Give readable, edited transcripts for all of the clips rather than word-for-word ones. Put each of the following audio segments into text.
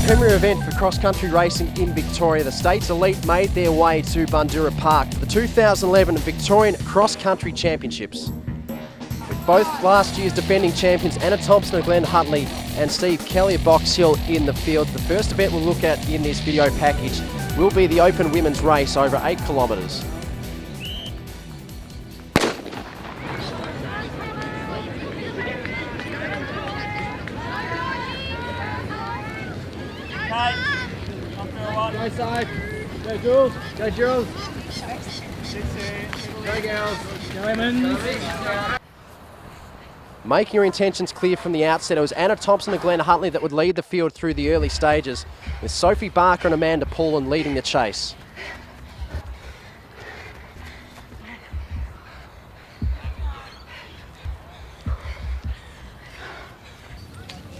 premier event for cross-country racing in Victoria. The state's elite made their way to Bundoora Park for the 2011 Victorian Cross-Country Championships. With both last year's defending champions Anna Thompson of Glen Hutley and Steve Kelly of Box Hill in the field. The first event we'll look at in this video package will be the open women's race over 8 kilometres. Go side. Go Jules. Go Jules. Go girls. Go Emmons. Making her intentions clear from the outset, it was Anna Thompson of Glen Hutley that would lead the field through the early stages, with Sophie Barker and Amanda Paulin leading the chase.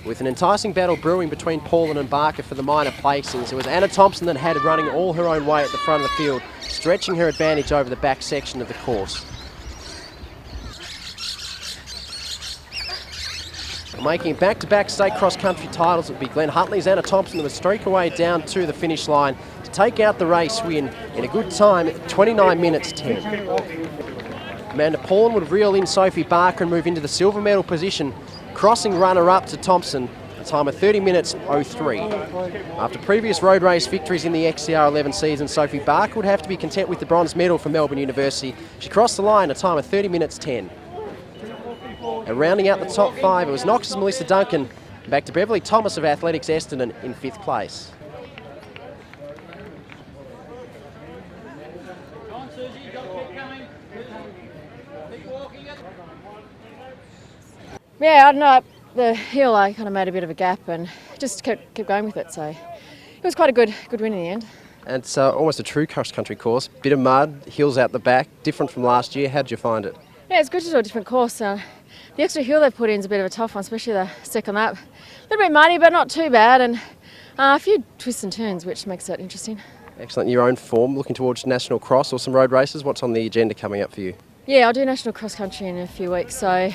With an enticing battle brewing between Paulin and Barker for the minor placings, it was Anna Thompson that had it running all her own way at the front of the field, stretching her advantage over the back section of the course. Making back-to-back state cross-country titles would be Glen Hutley's Anna Thompson, who would streak away down to the finish line to take out the race win in a good time at 29 minutes 10. Amanda Paulin would reel in Sophie Barker and move into the silver medal position, crossing runner-up to Thompson, a time of 30 minutes 03. After previous road race victories in the XCR'11 season, Sophie Barker would have to be content with the bronze medal from Melbourne University. She crossed the line a time of 30 minutes 10. And rounding out the top 5, it was Knox's Melissa Duncan, back to Beverly Thomas of Athletics Essendon in 5th place. Yeah, I don't know, the hill I kind of made a bit of a gap and just kept going with it, so it was quite a good win in the end. And it's almost a true cross-country course, bit of mud, hills out the back, different from last year. How did you find it? Yeah, it's good to do a different course. The extra hill they've put in is a bit of a tough one, especially the second lap. A little bit muddy, but not too bad, and a few twists and turns, which makes it interesting. Excellent. Your own form, looking towards National Cross or some road races. What's on the agenda coming up for you? Yeah, I'll do National Cross Country in a few weeks, so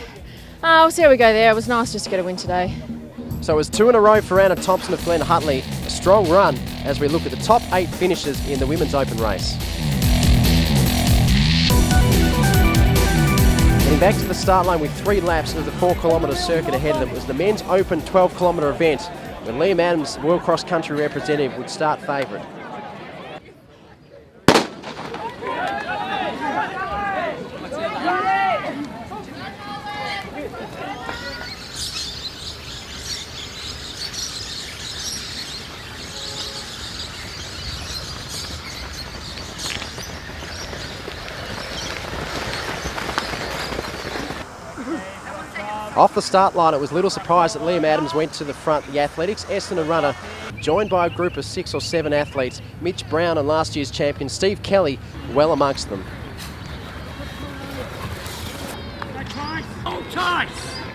we'll see how we go there. It was nice just to get a win today. So it was 2 in a row for Anna Thompson of Glen Hutley. A strong run as we look at the top 8 finishes in the women's open race. Getting back to the start line with 3 laps of the 4-kilometre circuit ahead of them, it was the men's open 12-kilometre event when Liam Adams, World Cross Country representative, would start favourite. Off the start line, it was little surprise that Liam Adams went to the front. The Athletics Essendon runner, joined by a group of 6 or 7 athletes, Mitch Brown and last year's champion Steve Kelly, well amongst them.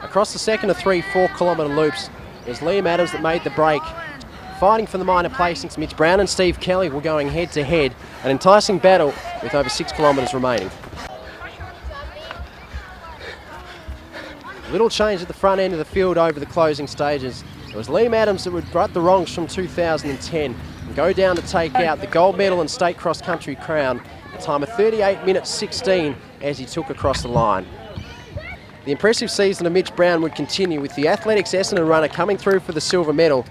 Across the second of 3 4-kilometre loops, it was Liam Adams that made the break. Fighting for the minor placings, Mitch Brown and Steve Kelly were going head-to-head, an enticing battle with over 6 kilometres remaining. Little change at the front end of the field over the closing stages. It was Liam Adams that would right the wrongs from 2010 and go down to take out the gold medal and state cross-country crown, a time of 38 minutes 16 as he took across the line. The impressive season of Mitch Brown would continue, with the Athletics Essendon runner coming through for the silver medal.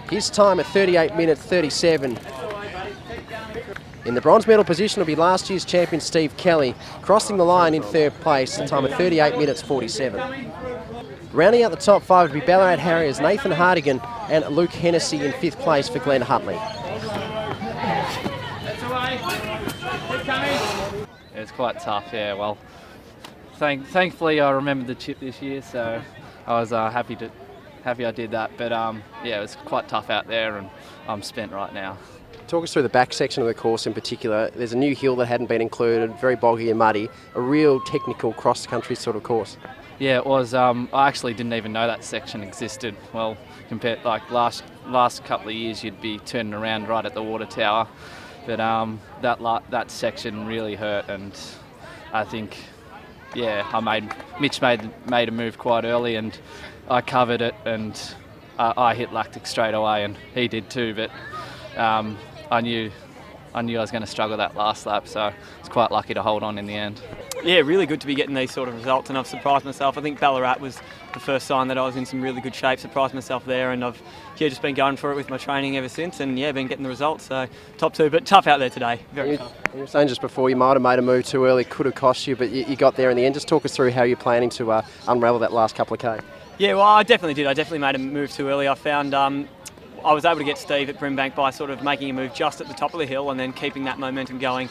His time at 38 minutes 37. In the bronze medal position will be last year's champion Steve Kelly, crossing the line in 3rd place, a time of 38 minutes 47. Rounding out the top 5 would be Ballarat Harriers, Nathan Hardigan and Luke Hennessy in 5th place for Glen Hutley. It's quite tough, yeah. Well, thankfully I remembered the chip this year, so I was happy I did that. But yeah, it was quite tough out there, and I'm spent right now. Talk us through the back section of the course in particular. There's a new hill that hadn't been included, very boggy and muddy, a real technical cross-country sort of course. Yeah, it was. I actually didn't even know that section existed. Well, compared like last couple of years, you'd be turning around right at the water tower, but that section really hurt, and I think, yeah, Mitch made a move quite early, and I covered it, and I hit lactic straight away, and he did too. But I knew I was going to struggle that last lap, so I was quite lucky to hold on in the end. Yeah, really good to be getting these sort of results, and I've surprised myself. I think Ballarat was the first sign that I was in some really good shape. Surprised myself there, and I've just been going for it with my training ever since, and been getting the results. So top 2, but tough out there today. Very tough. You were saying just before you might have made a move too early, could have cost you, but you got there in the end. Just talk us through how you're planning to unravel that last couple of K. Yeah, well, I definitely did. I definitely made a move too early. I found I was able to get Steve at Brimbank by sort of making a move just at the top of the hill and then keeping that momentum going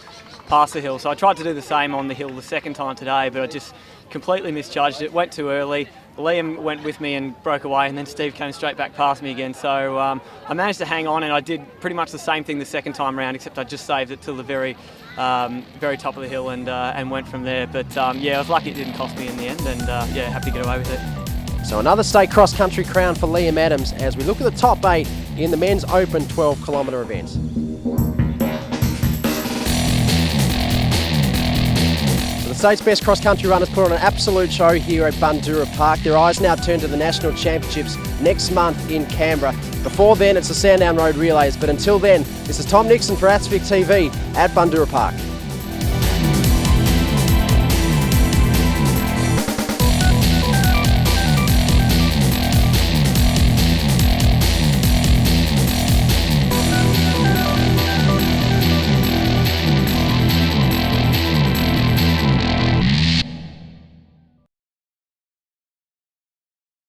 past the hill. So I tried to do the same on the hill the second time today, but I just completely misjudged it, went too early. Liam went with me and broke away, and then Steve came straight back past me again. So I managed to hang on, and I did pretty much the same thing the second time round, except I just saved it till the very top of the hill and went from there. But I was lucky it didn't cost me in the end, and happy to get away with it. So another state cross-country crown for Liam Adams as we look at the top 8 in the men's open 12-kilometre event. The state's best cross-country runners put on an absolute show here at Bundoora Park. Their eyes now turn to the National Championships next month in Canberra. Before then, it's the Sandown Road Relays, but until then, this is Tom Nixon for AtsVic TV at Bundoora Park.